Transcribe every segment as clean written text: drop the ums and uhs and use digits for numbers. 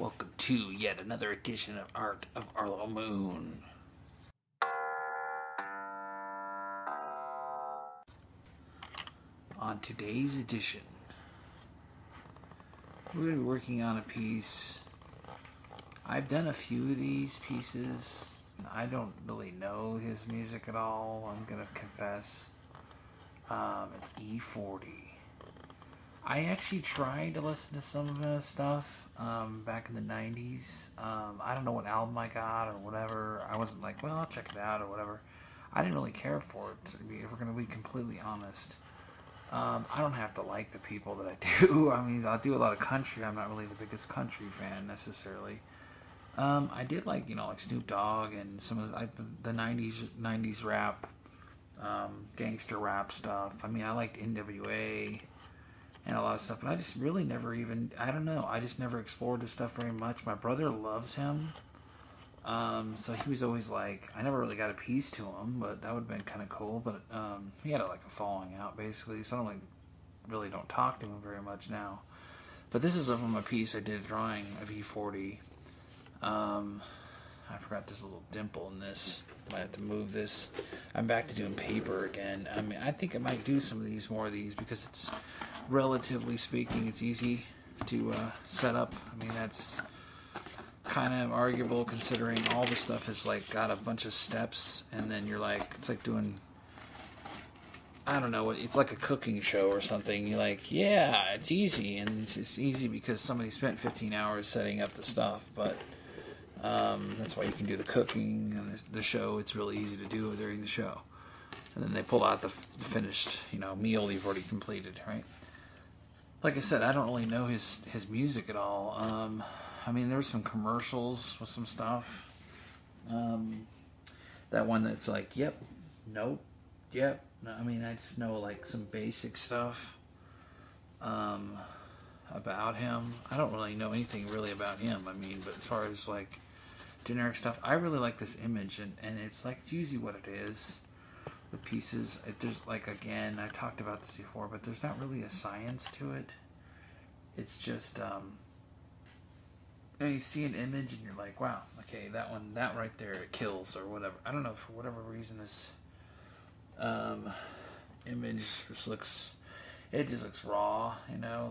Welcome to yet another edition of Art of Arlo Moon. On today's edition, we're going to be working on a piece. I've done a few of these pieces. I don't really know his music at all, I'm going to confess. It's E40. I actually tried to listen to some of his stuff back in the 90s. I don't know what album I got or whatever. I wasn't like, well, I'll check it out or whatever. I didn't really care for it, if we're going to be completely honest. I don't have to like the people that I do. I mean, I do a lot of country. I'm not really the biggest country fan necessarily. I did like Snoop Dogg and some of the 90s rap, gangster rap stuff. I mean, I liked NWA and a lot of stuff, but I just really never even, I don't know, I just never explored this stuff very much. My brother loves him, so he was always like, I never really got a piece to him, but that would have been kind of cool, but he had like a falling out basically, so I don't really don't talk to him very much now. But this is from a piece I did, a drawing of E40. I forgot there's a little dimple in this. I might have to move this. I'm back to doing paper again. I mean, I think I might do some of these, more of these, because it's, relatively speaking, it's easy to set up. I mean, that's kind of arguable considering all the stuff has like got a bunch of steps, and then you're like, it's like doing, I don't know, it's like a cooking show or something. You're like, yeah, it's easy, and it's just easy because somebody spent 15 hours setting up the stuff, but that's why you can do the cooking and the show. It's really easy to do during the show, and then they pull out the finished meal you've already completed, right? Like I said, I don't really know his music at all. I mean, there's some commercials with some stuff. That one that's like, yep, nope, yep. I mean, I just know like some basic stuff about him. I don't really know anything really about him. I mean, but as far as like generic stuff, I really like this image, and it's like usually what it is with pieces. There's like, again, I talked about this before, but there's not really a science to it. It's just you see an image and you're like, wow, okay, that right there, it kills or whatever. I don't know, for whatever reason this image just looks raw,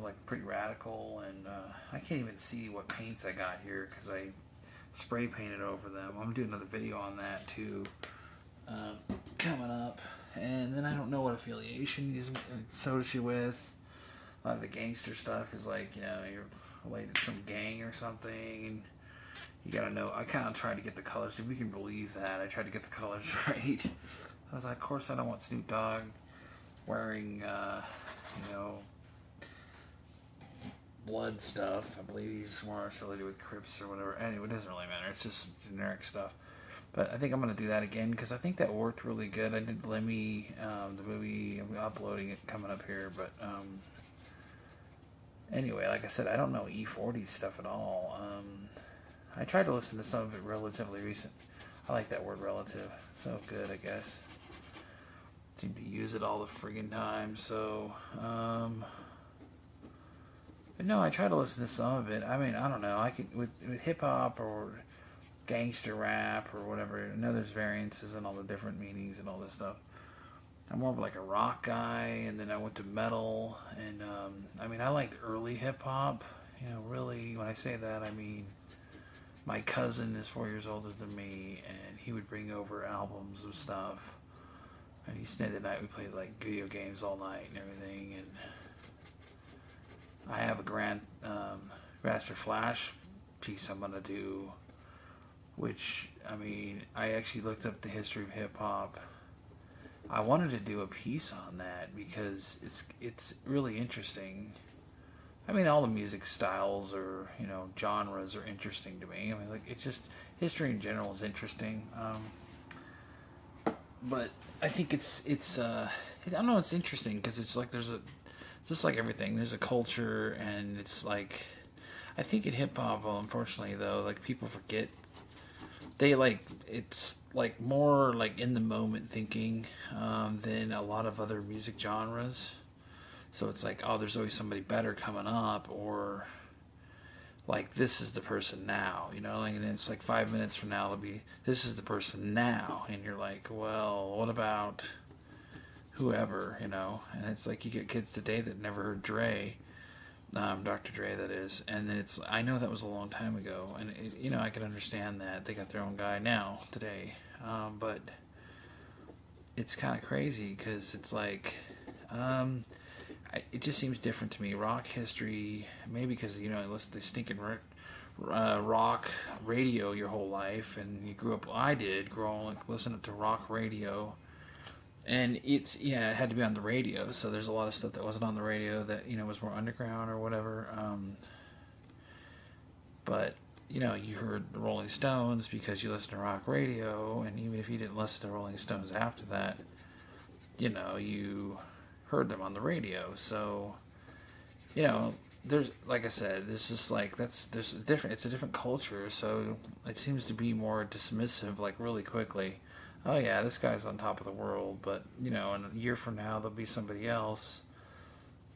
like pretty radical, and I can't even see what paints I got here because I spray painted over them. I'm gonna do another video on that too, coming up. And then I don't know what affiliation he's associated with. A lot of the gangster stuff is like, you're related to some gang or something, and you gotta know. I kind of tried to get the colors, if we can believe that. I tried to get the colors right. I was like, of course I don't want Snoop Dogg wearing, blood stuff. I believe he's more affiliated with Crips or whatever. Anyway, it doesn't really matter. It's just generic stuff. But I think I'm going to do that again because I think that worked really good. I did Lemmy, the movie. I'm uploading it coming up here. But anyway, like I said, I don't know E40 stuff at all. I tried to listen to some of it relatively recent. I like that word relative. So good, I guess. Seem to use it all the friggin' time. So, but no, I try to listen to some of it. I mean, I don't know. I could with hip hop or gangster rap or whatever. I know there's variances and all the different meanings and all this stuff. I'm more of like a rock guy, and then I went to metal, and I mean, I liked early hip hop. Really, when I say that, I mean my cousin is 4 years older than me, and he would bring over albums of stuff, and he stayed the night. We played like video games all night and everything, and I have a Grandmaster Flash piece I'm gonna do, which, I mean, I actually looked up the history of hip hop. I wanted to do a piece on that because it's really interesting. I mean, all the music styles or genres are interesting to me. I mean, like, it's just history in general is interesting. But I think it's I don't know, it's interesting because it's like just like everything, there's a culture, and it's like, I think in hip hop, unfortunately though, like, people forget. They it's like more like in the moment thinking than a lot of other music genres. So it's like, oh, there's always somebody better coming up, or like this is the person now, like, and then it's like 5 minutes from now, it'll be this is the person now, and you're like, well, what about whoever, and it's like you get kids today that never heard Dre, Dr. Dre, that is, and it's I know that was a long time ago, and I can understand that they got their own guy now today, but it's kind of crazy because it's like, it just seems different to me. Rock history, maybe because I listened to stinking rock radio your whole life, and you grew up. I did grow up listening to rock radio, and it had to be on the radio. So there's a lot of stuff that wasn't on the radio that was more underground or whatever. But you heard the Rolling Stones because you listened to rock radio, and even if you didn't listen to Rolling Stones after that, you heard them on the radio. So there's, like I said, there's just like there's a different, it's a different culture. So it seems to be more dismissive, like really quickly. Oh yeah, this guy's on top of the world, but in a year from now there'll be somebody else,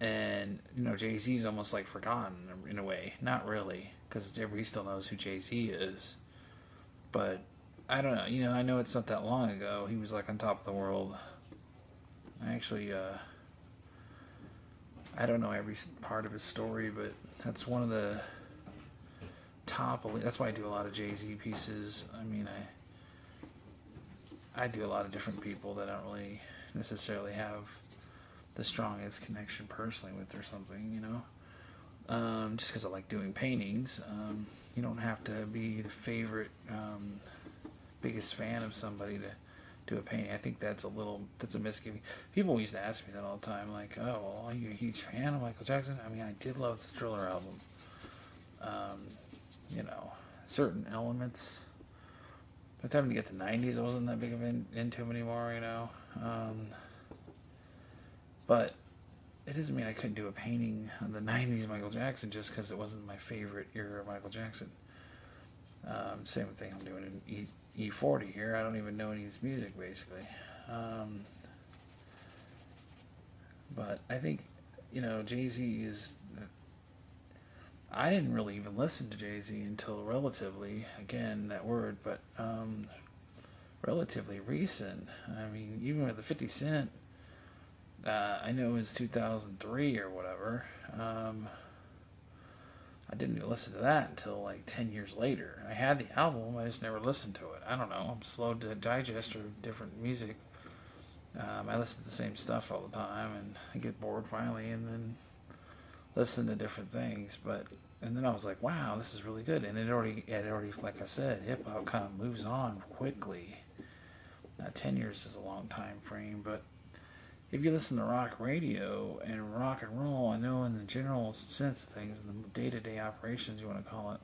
and Jay-Z's almost like forgotten in a way. Not really, because everybody still knows who Jay-Z is, but I don't know. I know it's not that long ago he was like on top of the world. Actually, I don't know every part of his story, but that's one of the top. That's why I do a lot of Jay-Z pieces. I mean, I do a lot of different people that I don't really necessarily have the strongest connection personally with or something, just because I like doing paintings. You don't have to be the favorite, biggest fan of somebody to do a painting. I think that's a misgiving. People used to ask me that all the time, like, oh, well, are you a huge fan of Michael Jackson? I mean, I did love the Thriller album. Certain elements. By the time you get to the 90s, I wasn't that big of into him anymore, But it doesn't mean I couldn't do a painting of the 90s Michael Jackson just because it wasn't my favorite era of Michael Jackson. Same thing I'm doing in E40 here. I don't even know any of his music, basically. But I think, Jay-Z is... I didn't really even listen to Jay-Z until relatively, again, that word, but relatively recent. I mean, even with the 50 Cent, I know it was 2003 or whatever. I didn't even listen to that until like 10 years later. I had the album, I just never listened to it. I don't know, I'm slow to digest or different music. I listen to the same stuff all the time, and I get bored finally, and then listen to different things. And then I was like, wow, this is really good. And it already, like I said, hip hop kind of moves on quickly. 10 years is a long time frame, but if you listen to rock radio and rock and roll, I know in the general sense of things, in the day-to-day operations, you want to call it,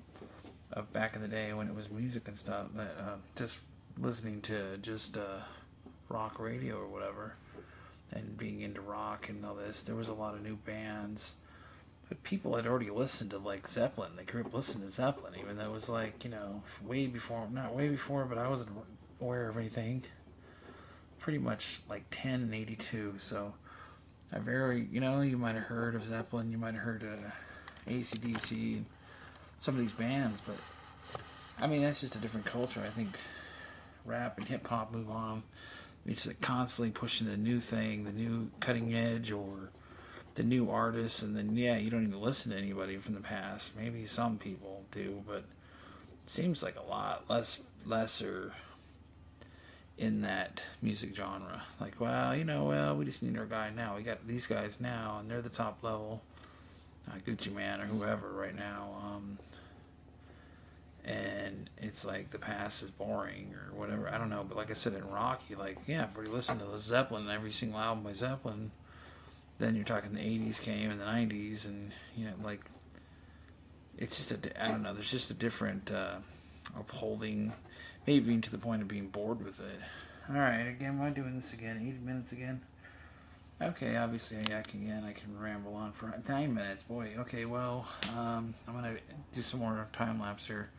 of back in the day when it was music and stuff, that just listening to just rock radio or whatever, and being into rock and all this, there was a lot of new bands. But people had already listened to, like, Zeppelin. They grew up listening to Zeppelin, even though it was, like, way before, not way before, but I wasn't aware of anything. Pretty much, like, 10 and 82, so I you might have heard of Zeppelin, you might have heard of AC/DC, and some of these bands, but, I mean, that's just a different culture. I think rap and hip-hop move on. It's like constantly pushing the new thing, the new cutting edge, or the new artists, and then you don't even listen to anybody from the past. Maybe some people do, but it seems like a lot lesser in that music genre. Like, well, we just need our guy now. We got these guys now, and they're the top level, Gucci Man or whoever right now. And it's like the past is boring or whatever. I don't know, but like I said, in rock, you everybody listened to Zeppelin, every single album by Zeppelin. Then you're talking the 80s came and the 90s, and like, it's just I don't know, there's just a different upholding, maybe even to the point of being bored with it. Alright, again, am I doing this again? 80 minutes again? Okay, obviously I can ramble on for 9 minutes. Boy, okay, well, I'm gonna do some more time lapse here.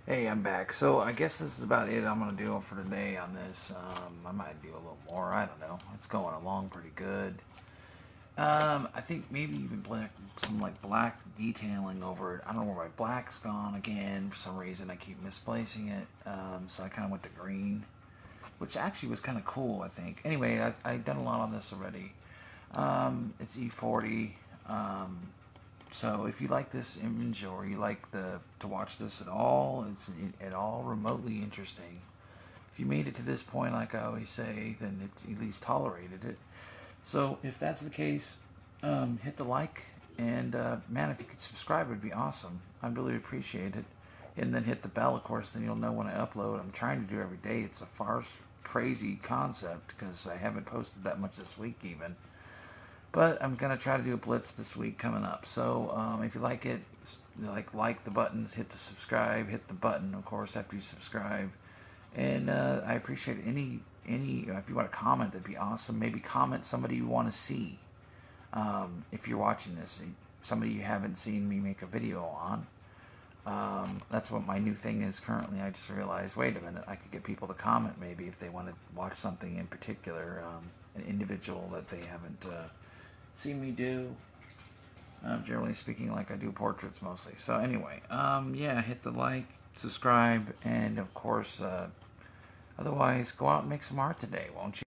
Hey, I'm back. So I guess this is about it I'm going to do for today on this. I might do a little more. I don't know. It's going along pretty good. I think maybe even some like black detailing over it. I don't know where my black's gone again. For some reason, I keep misplacing it. So I kind of went to green, which actually was kind of cool, I think. Anyway, I've done a lot on this already. It's E40. So if you like this image or you like to watch this at all, it's at all remotely interesting. If you made it to this point, like I always say, then it's at least tolerated it. So if that's the case, hit the like, and man, if you could subscribe, it'd be awesome. I'd really appreciate it. And then hit the bell, of course, then you'll know when I upload. I'm trying to do every day. It's a far crazy concept because I haven't posted that much this week even. But I'm going to try to do a blitz this week coming up. So if you like it, like the buttons, hit the subscribe, hit the button, of course, after you subscribe. And I appreciate any if you want to comment, that'd be awesome. Maybe comment somebody you want to see. If you're watching this, somebody you haven't seen me make a video on. That's what my new thing is currently. I just realized, wait a minute, I could get people to comment maybe if they want to watch something in particular, an individual that they haven't seen me do. Generally speaking, like I do portraits mostly. So anyway, yeah, hit the like, subscribe, and of course, otherwise, go out and make some art today, won't you?